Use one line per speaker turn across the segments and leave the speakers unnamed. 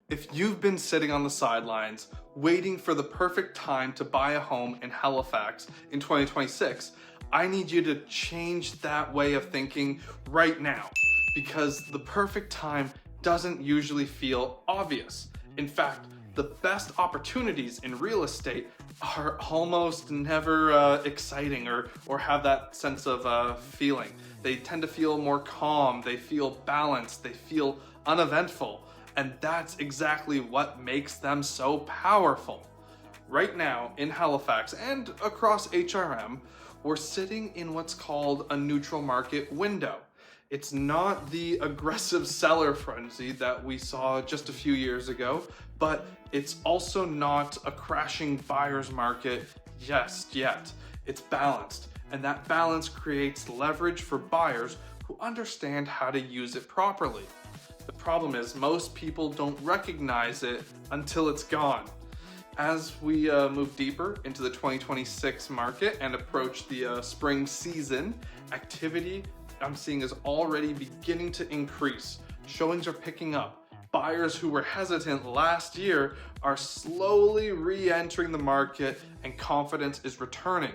If you've been sitting on the sidelines waiting for the perfect time to buy a home in Halifax in 2026, I need you to change that way of thinking right now, because the perfect time doesn't usually feel obvious. In fact, the best opportunities in real estate are almost never exciting or have that sense of feeling. They tend to feel more calm, they feel balanced, they feel uneventful. And that's exactly what makes them so powerful. Right now in Halifax and across HRM, we're sitting in what's called a neutral market window. It's not the aggressive seller frenzy that we saw just a few years ago, but it's also not a crashing buyer's market just yet. It's balanced, and that balance creates leverage for buyers who understand how to use it properly. The problem is most people don't recognize it until it's gone. As we move deeper into the 2026 market and approach the spring season, activity I'm seeing is already beginning to increase. Showings are picking up. Buyers who were hesitant last year are slowly re-entering the market, and confidence is returning.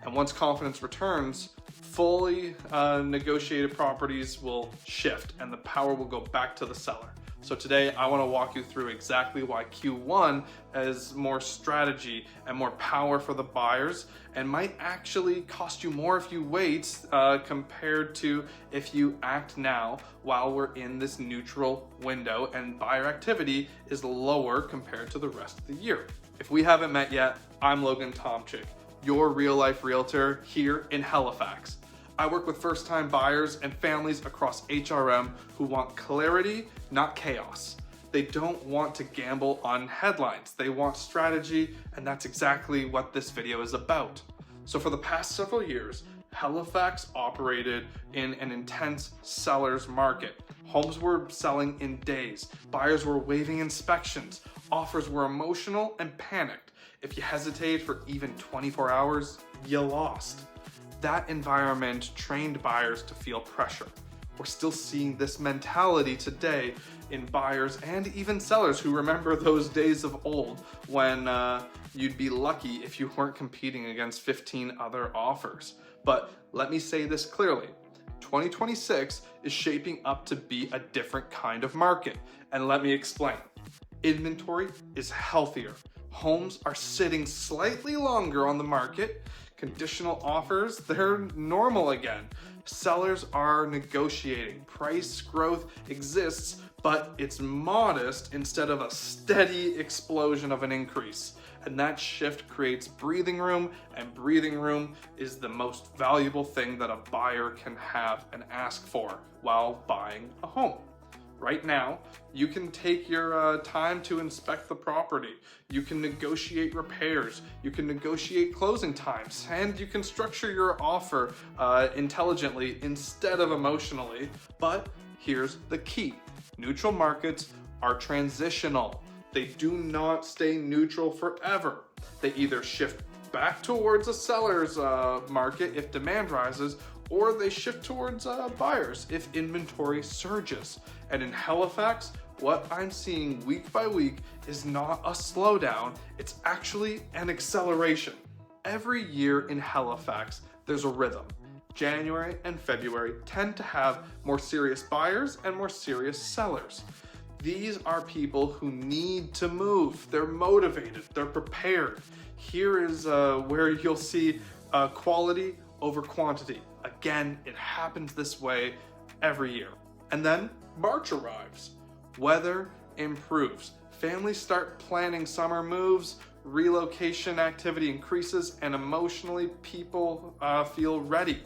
And once confidence returns, fully negotiated properties will shift and the power will go back to the seller. So today I want to walk you through exactly why Q1 is more strategy and more power for the buyers and might actually cost you more if you wait compared to if you act now while we're in this neutral window and buyer activity is lower compared to the rest of the year. If we haven't met yet, I'm Logan Tomczyk, your real life realtor here in Halifax. I work with first-time buyers and families across HRM who want clarity, not chaos. They don't want to gamble on headlines. They want strategy, and that's exactly what this video is about. So for the past several years, Halifax operated in an intense seller's market. Homes were selling in days. Buyers were waiving inspections. Offers were emotional and panicked. If you hesitated for even 24 hours, you lost. That environment trained buyers to feel pressure. We're still seeing this mentality today in buyers and even sellers who remember those days of old when you'd be lucky if you weren't competing against 15 other offers. But let me say this clearly. 2026 is shaping up to be a different kind of market. And let me explain. Inventory is healthier. Homes are sitting slightly longer on the market. Conditional offers, they're normal again. Sellers are negotiating. Price growth exists, but it's modest instead of a steady explosion of an increase. And that shift creates breathing room, and breathing room is the most valuable thing that a buyer can have and ask for while buying a home. Right now, you can take your time to inspect the property. You can negotiate repairs. You can negotiate closing times, and you can structure your offer intelligently instead of emotionally. But here's the key. Neutral markets are transitional. They do not stay neutral forever. They either shift back towards a seller's market if demand rises, or they shift towards buyers if inventory surges. And in Halifax, what I'm seeing week by week is not a slowdown, it's actually an acceleration. Every year in Halifax, there's a rhythm. January and February tend to have more serious buyers and more serious sellers. These are people who need to move. They're motivated, they're prepared. Here is where you'll see quality over quantity. Again, it happens this way every year. And then March arrives. Weather improves. Families start planning summer moves, relocation activity increases, and emotionally people feel ready.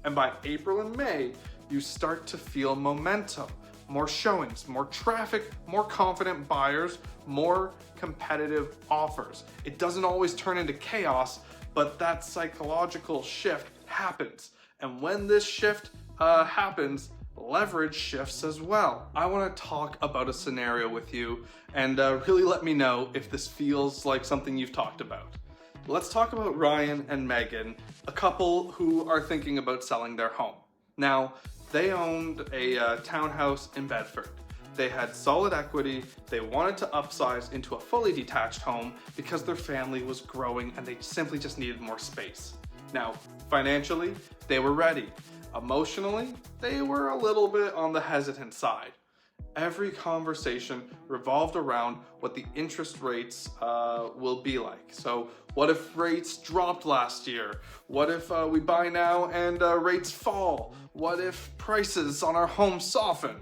And by April and May, you start to feel momentum. More showings, more traffic, more confident buyers, more competitive offers. It doesn't always turn into chaos, but that psychological shift happens. And when this shift happens, leverage shifts as well. I want to talk about a scenario with you and really let me know if this feels like something you've talked about. Let's talk about Ryan and Megan, a couple who are thinking about selling their home. Now, they owned a townhouse in Bedford. they had solid equity, they wanted to upsize into a fully detached home because their family was growing and they simply just needed more space. Now, financially, they were ready. Emotionally, they were a little bit on the hesitant side. Every conversation revolved around what the interest rates will be like. So what if rates dropped last year? What if we buy now and rates fall? What if prices on our home soften?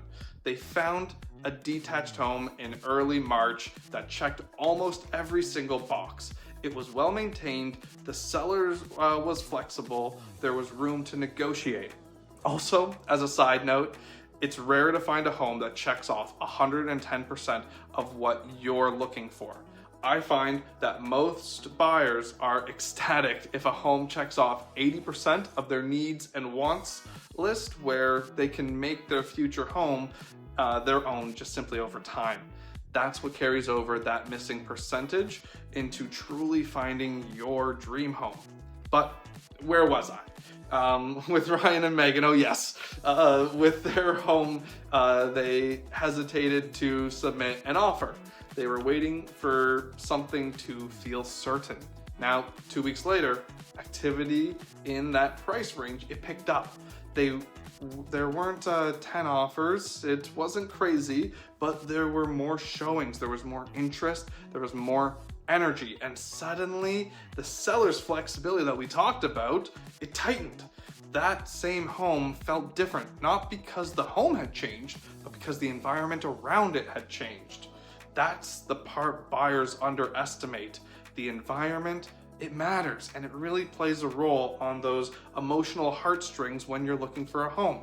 They found a detached home in early March that checked almost every single box. It was well maintained, the seller was flexible, there was room to negotiate. Also, as a side note, it's rare to find a home that checks off 110% of what you're looking for. I find that most buyers are ecstatic if a home checks off 80% of their needs and wants list, where they can make their future home their own just simply over time. That's what carries over that missing percentage into truly finding your dream home. But where was I? With Ryan and Megan, oh yes, with their home, they hesitated to submit an offer. They were waiting for something to feel certain. Now, 2 weeks later, activity in that price range, it picked up. There weren't 10 offers, it wasn't crazy, but there were more showings, there was more interest, there was more energy, and suddenly the seller's flexibility that we talked about, it tightened. That same home felt different, not because the home had changed, but because the environment around it had changed. That's the part buyers underestimate. The environment, it matters, and it really plays a role on those emotional heartstrings when you're looking for a home.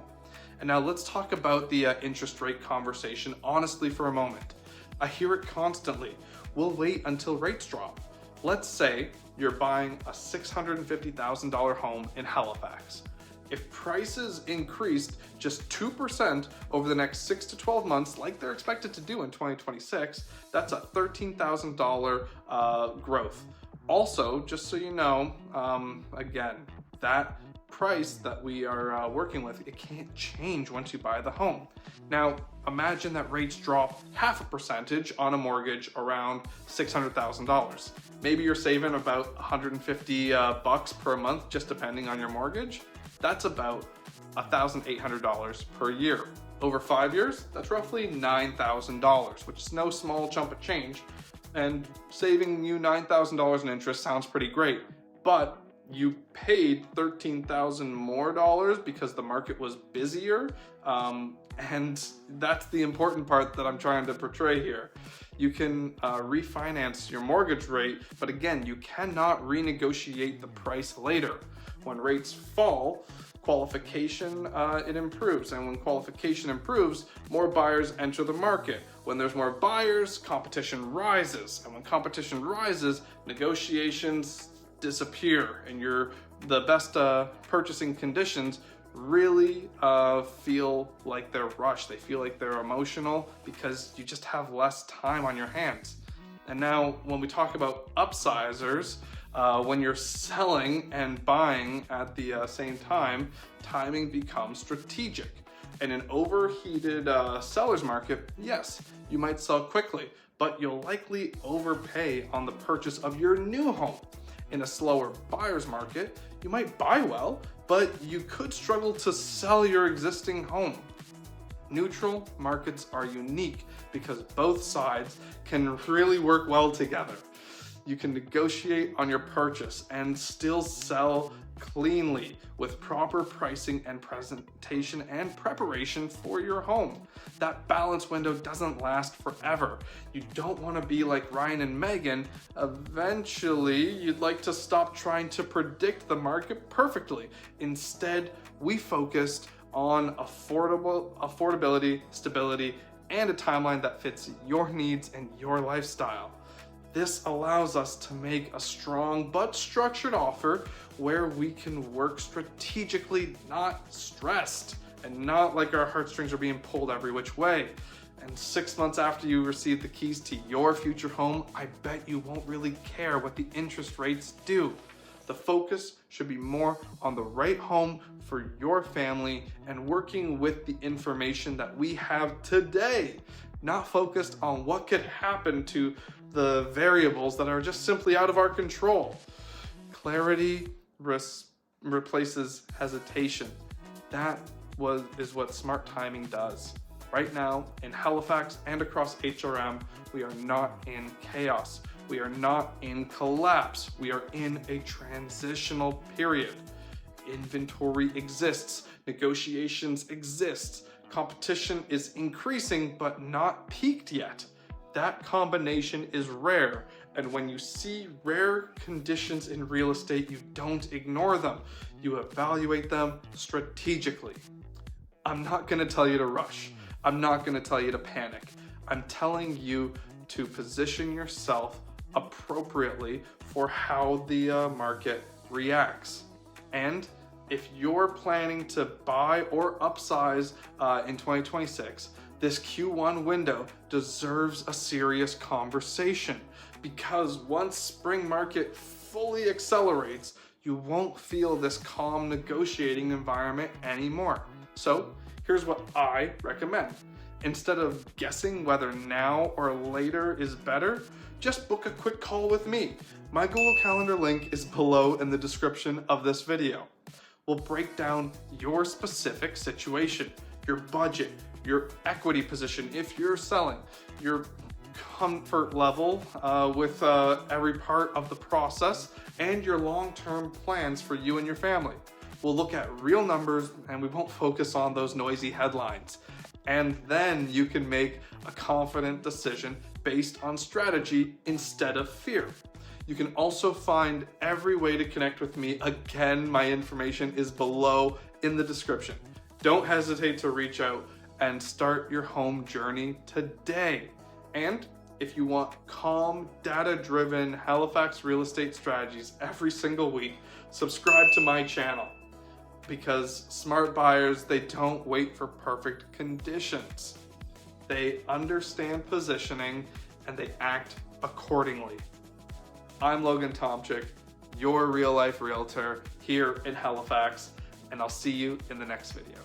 And now let's talk about the interest rate conversation honestly for a moment. I hear it constantly. We'll wait until rates drop. Let's say you're buying a $650,000 home in Halifax. If prices increased just 2% over the next 6 to 12 months, like they're expected to do in 2026, that's a $13,000 growth. Also, just so you know, again, that price that we are working with, it can't change once you buy the home. Now, imagine that rates drop 0.5% on a mortgage around $600,000. Maybe you're saving about $150 per month, just depending on your mortgage. That's about $1,800 per year. Over 5 years, that's roughly $9,000, which is no small chunk of change. And saving you $9,000 in interest sounds pretty great, but you paid $13,000 more because the market was busier. And that's the important part that I'm trying to portray here. You can refinance your mortgage rate, but again, you cannot renegotiate the price later. When rates fall, qualification, it improves. And when qualification improves, more buyers enter the market. When there's more buyers, competition rises. And when competition rises, negotiations disappear, and the best purchasing conditions really feel like they're rushed. They feel like they're emotional because you just have less time on your hands. And now when we talk about upsizers, when you're selling and buying at the same time, timing becomes strategic. In an overheated seller's market, yes, you might sell quickly, but you'll likely overpay on the purchase of your new home. In a slower buyer's market, you might buy well, but you could struggle to sell your existing home. Neutral markets are unique because both sides can really work well together. You can negotiate on your purchase and still sell cleanly with proper pricing and presentation and preparation for your home. That balance window doesn't last forever. You don't want to be like Ryan and Megan. Eventually, you'd like to stop trying to predict the market perfectly. Instead, we focused on affordability, stability, and a timeline that fits your needs and your lifestyle. This allows us to make a strong but structured offer where we can work strategically, not stressed, and not like our heartstrings are being pulled every which way. And 6 months after you receive the keys to your future home, I bet you won't really care what the interest rates do. The focus should be more on the right home for your family and working with the information that we have today, not focused on what could happen to the variables that are just simply out of our control. Clarity replaces hesitation. That is what smart timing does. Right now, in Halifax and across HRM, we are not in chaos. We are not in collapse. We are in a transitional period. Inventory exists. Negotiations exist. Competition is increasing, but not peaked yet. That combination is rare. And when you see rare conditions in real estate, you don't ignore them. You evaluate them strategically. I'm not going to tell you to rush. I'm not going to tell you to panic. I'm telling you to position yourself appropriately for how the market reacts. And if you're planning to buy or upsize in 2026, this Q1 window deserves a serious conversation, because once spring market fully accelerates, you won't feel this calm negotiating environment anymore. So here's what I recommend. Instead of guessing whether now or later is better, just book a quick call with me. My Google Calendar link is below in the description of this video. We'll break down your specific situation, your budget, your equity position if you're selling, your comfort level with every part of the process, and your long-term plans for you and your family. We'll look at real numbers and we won't focus on those noisy headlines. And then you can make a confident decision based on strategy instead of fear. You can also find every way to connect with me. Again, my information is below in the description. Don't hesitate to reach out and start your home journey today. And if you want calm, data-driven Halifax real estate strategies every single week, subscribe to my channel. Because smart buyers, they don't wait for perfect conditions. They understand positioning and they act accordingly. I'm Logan Tomczyk, your real life realtor here in Halifax, and I'll see you in the next video.